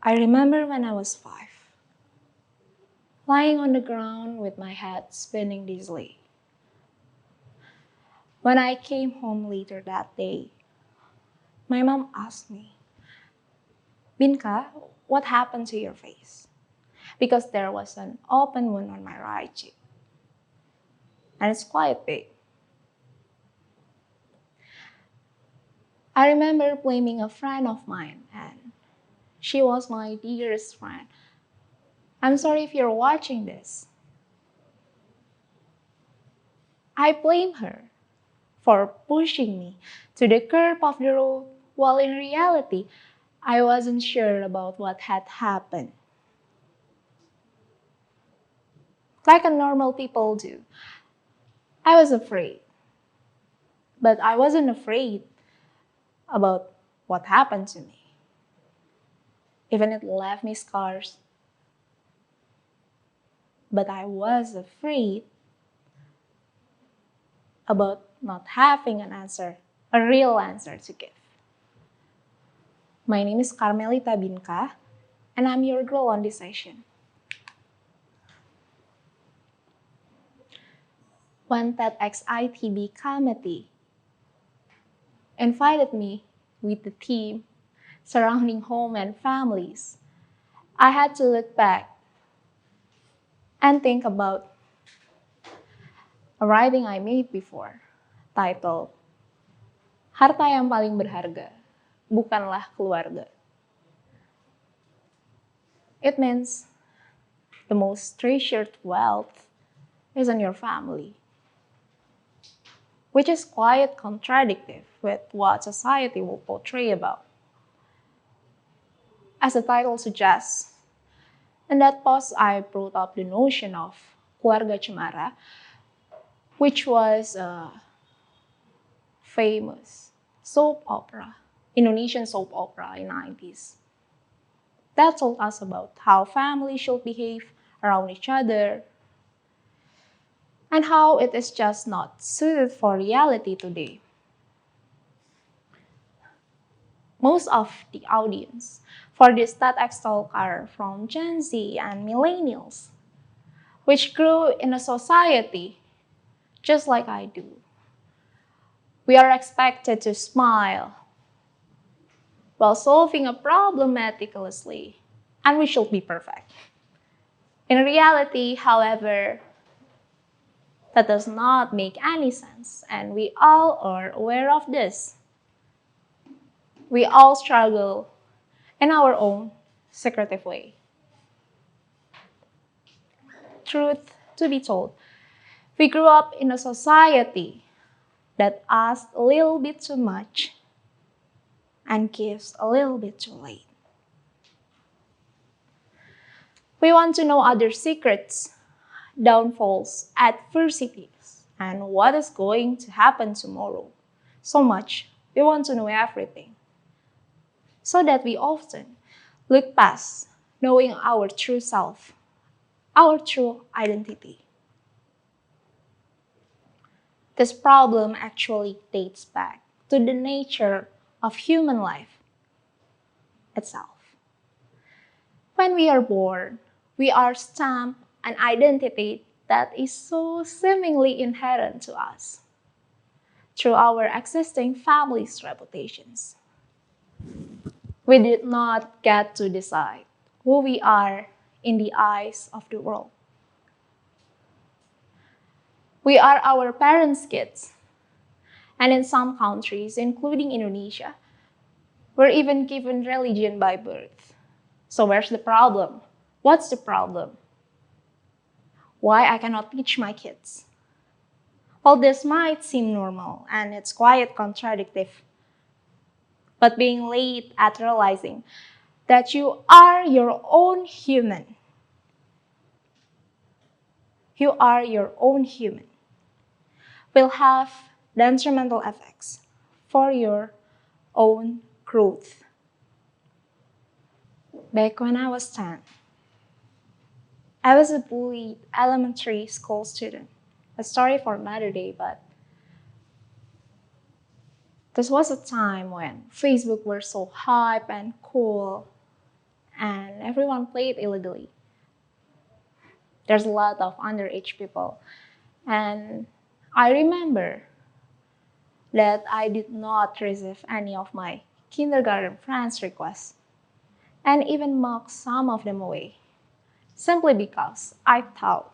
I remember when I was 5, lying on the ground with my head spinning dizzily. When I came home later that day, my mom asked me, Binka, what happened to your face? Because there was an open wound on my right cheek. And it's quite big. I remember blaming a friend of mine, and she was my dearest friend. I'm sorry if you're watching this. I blame her for pushing me to the curb of the road while in reality, I wasn't sure about what had happened. Like a normal people do, I was afraid. But I wasn't afraid about what happened to me. Even it left me scars. But I was afraid about not having an answer, a real answer to give. My name is Carmelita Binka, and I'm your girl on this session. When TEDxITB committee invited me with the theme surrounding home and families, I had to look back and think about a writing I made before, titled, Harta yang paling berharga, bukanlah keluarga. It means the most treasured wealth isn't your family, which is quite contradictory with what society will portray about. As the title suggests, in that post I brought up the notion of keluarga cemara, which was a famous soap opera, Indonesian soap opera in the 90s. That told us about how families should behave around each other and how it is just not suited for reality today. Most of the audience for this TEDx talk are from Gen Z and millennials, which grew in a society just like I do. We are expected to smile while solving a problem meticulously, and we should be perfect. In reality, however, that does not make any sense, and we all are aware of this. We all struggle in our own secretive way. Truth to be told, we grew up in a society that asks a little bit too much and gives a little bit too late. We want to know other secrets, downfalls, adversities, and what is going to happen tomorrow. So much, we want to know everything. So that we often look past knowing our true self, our true identity. This problem actually dates back to the nature of human life itself. When we are born, we are stamped an identity that is so seemingly inherent to us through our existing family's reputations. We did not get to decide who we are in the eyes of the world. We are our parents' kids. And in some countries, including Indonesia, we're even given religion by birth. So where's the problem? What's the problem? Why I cannot teach my kids? Well, this might seem normal, and it's quite contradictory. But being late at realizing that you are your own human. You are your own human. Will have detrimental effects for your own growth. Back when I was 10, I was a bullied elementary school student. A story for another day, but this was a time when Facebook were so hype and cool, and everyone played illegally. There's a lot of underage people. And I remember that I did not receive any of my kindergarten friends' requests and even mocked some of them away, simply because I thought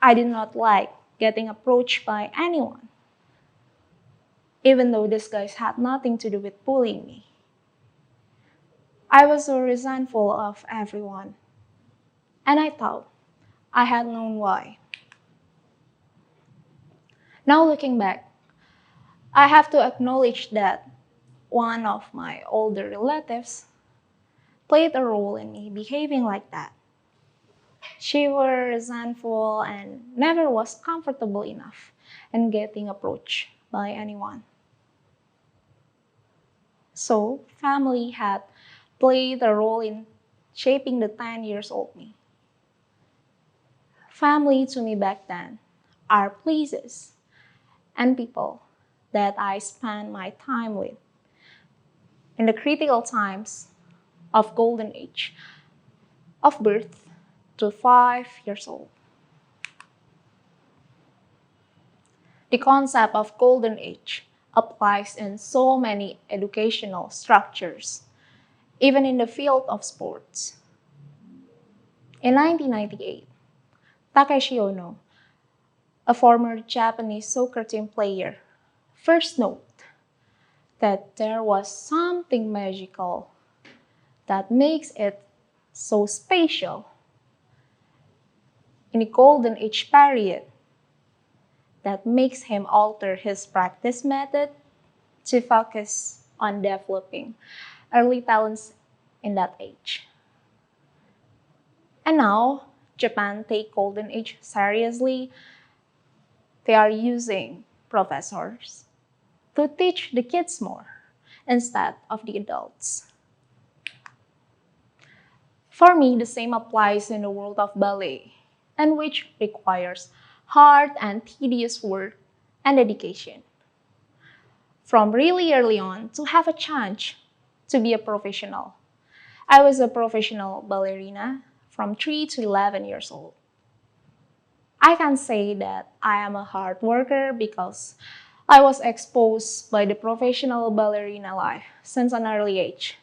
I did not like getting approached by anyone, even though these guys had nothing to do with bullying me. I was so resentful of everyone, and I thought I had known why. Now looking back, I have to acknowledge that one of my older relatives played a role in me behaving like that. She was resentful and never was comfortable enough in getting approached by anyone. So, family had played a role in shaping the 10 years old me. Family to me back then are places and people that I spend my time with in the critical times of golden age of birth to 5 years old. The concept of golden age applies in so many educational structures, even in the field of sports. In 1998, Takeshi Ono, a former Japanese soccer team player, first noted that there was something magical that makes it so special in the golden age period that makes him alter his practice method to focus on developing early talents in that age. And now, Japan take golden age seriously. They are using professors to teach the kids more instead of the adults. For me, the same applies in the world of ballet, and which requires hard and tedious work and dedication. From really early on to have a chance to be a professional. I was a professional ballerina from 3 to 11 years old. I can say that I am a hard worker because I was exposed by the professional ballerina life since an early age.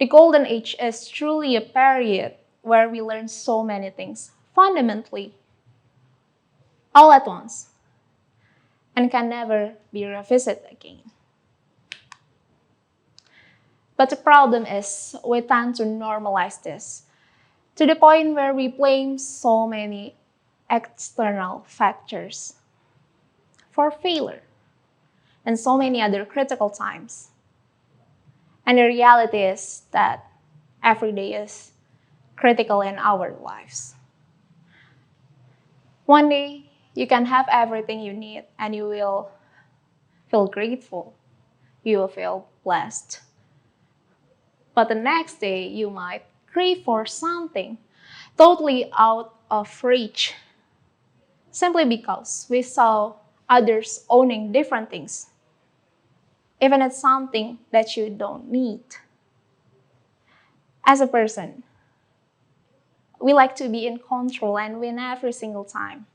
The golden age is truly a period where we learn so many things fundamentally, all at once, and can never be revisited again. But the problem is we tend to normalize this to the point where we blame so many external factors for failure and so many other critical times. And the reality is that every day is critical in our lives. One day, you can have everything you need and you will feel grateful. You will feel blessed. But the next day, you might crave for something totally out of reach simply because we saw others owning different things, even it's something that you don't need. As a person, we like to be in control and win every single time.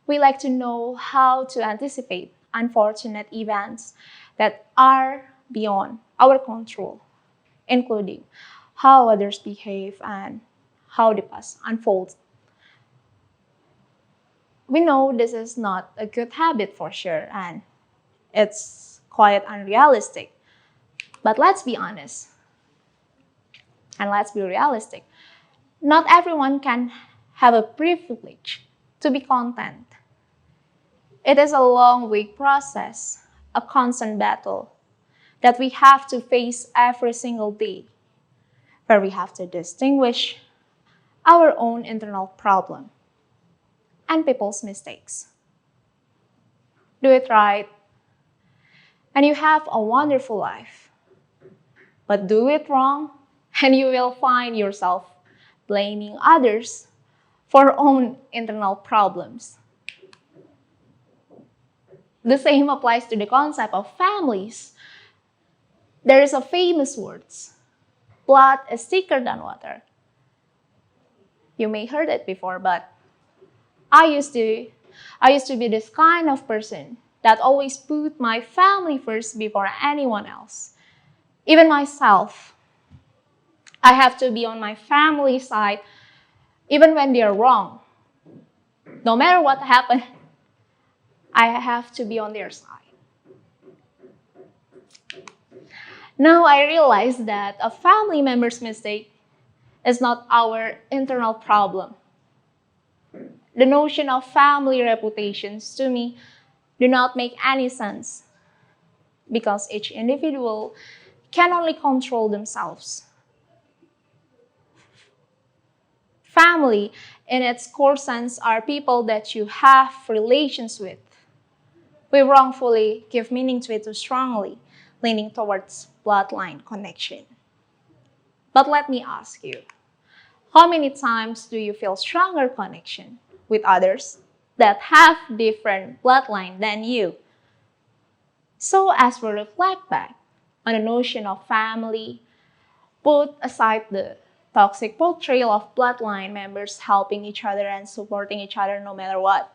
We like to know how to anticipate unfortunate events that are beyond our control, including how others behave and how the past unfolds. We know this is not a good habit for sure, and it's quite unrealistic. But let's be honest, and let's be realistic. Not everyone can have a privilege to be content. It is a long, week process, a constant battle that we have to face every single day, where we have to distinguish our own internal problem and people's mistakes. Do it right, and you have a wonderful life. But do it wrong, and you will find yourself blaming others for own internal problems. The same applies to the concept of families. There is a famous words, blood is thicker than water. You may heard it before, but I used to be this kind of person that always put my family first before anyone else. Even myself, I have to be on my family side even when they're wrong. No matter what happened, I have to be on their side. Now I realize that a family member's mistake is not our internal problem. The notion of family reputations to me do not make any sense because each individual can only control themselves. Family, in its core sense, are people that you have relations with. We wrongfully give meaning to it too strongly, leaning towards bloodline connection. But let me ask you, how many times do you feel stronger connection with others that have different bloodline than you? So as we reflect back on the notion of family, put aside the toxic portrayal of bloodline members helping each other and supporting each other no matter what.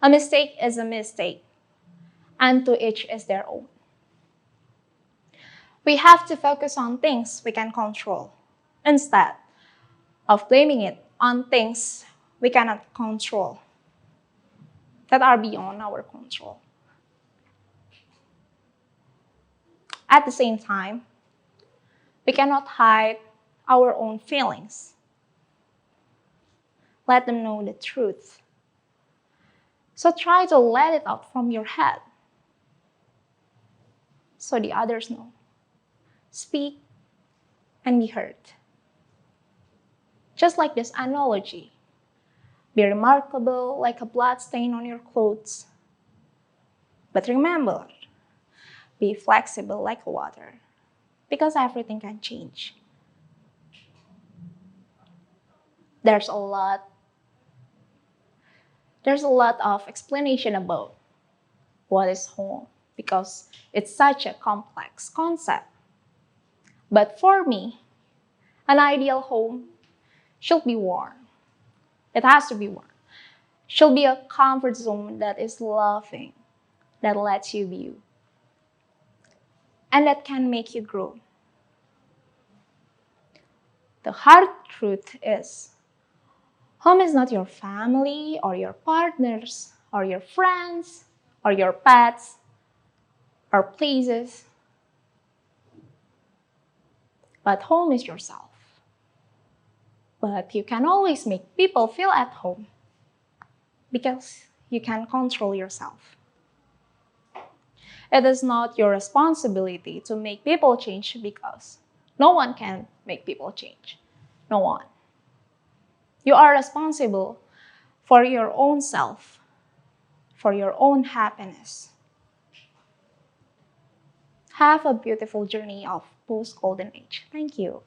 A mistake is a mistake, and to each is their own. We have to focus on things we can control instead of blaming it on things we cannot control that are beyond our control. At the same time, we cannot hide our own feelings. Let them know the truth. So try to let it out from your head so the others know. Speak and be heard. Just like this analogy, be remarkable like a blood stain on your clothes. But remember, be flexible like water, because everything can change. There's a lot of explanation about what is home, because it's such a complex concept. But for me, an ideal home should be warm. It has to be warm. Should be a comfort zone that is loving, that lets you be you, and that can make you grow. The hard truth is, home is not your family or your partners or your friends or your pets or places, but home is yourself. But you can always make people feel at home because you can control yourself. It is not your responsibility to make people change because no one can make people change. No one. You are responsible for your own self, for your own happiness. Have a beautiful journey of post-golden age. Thank you.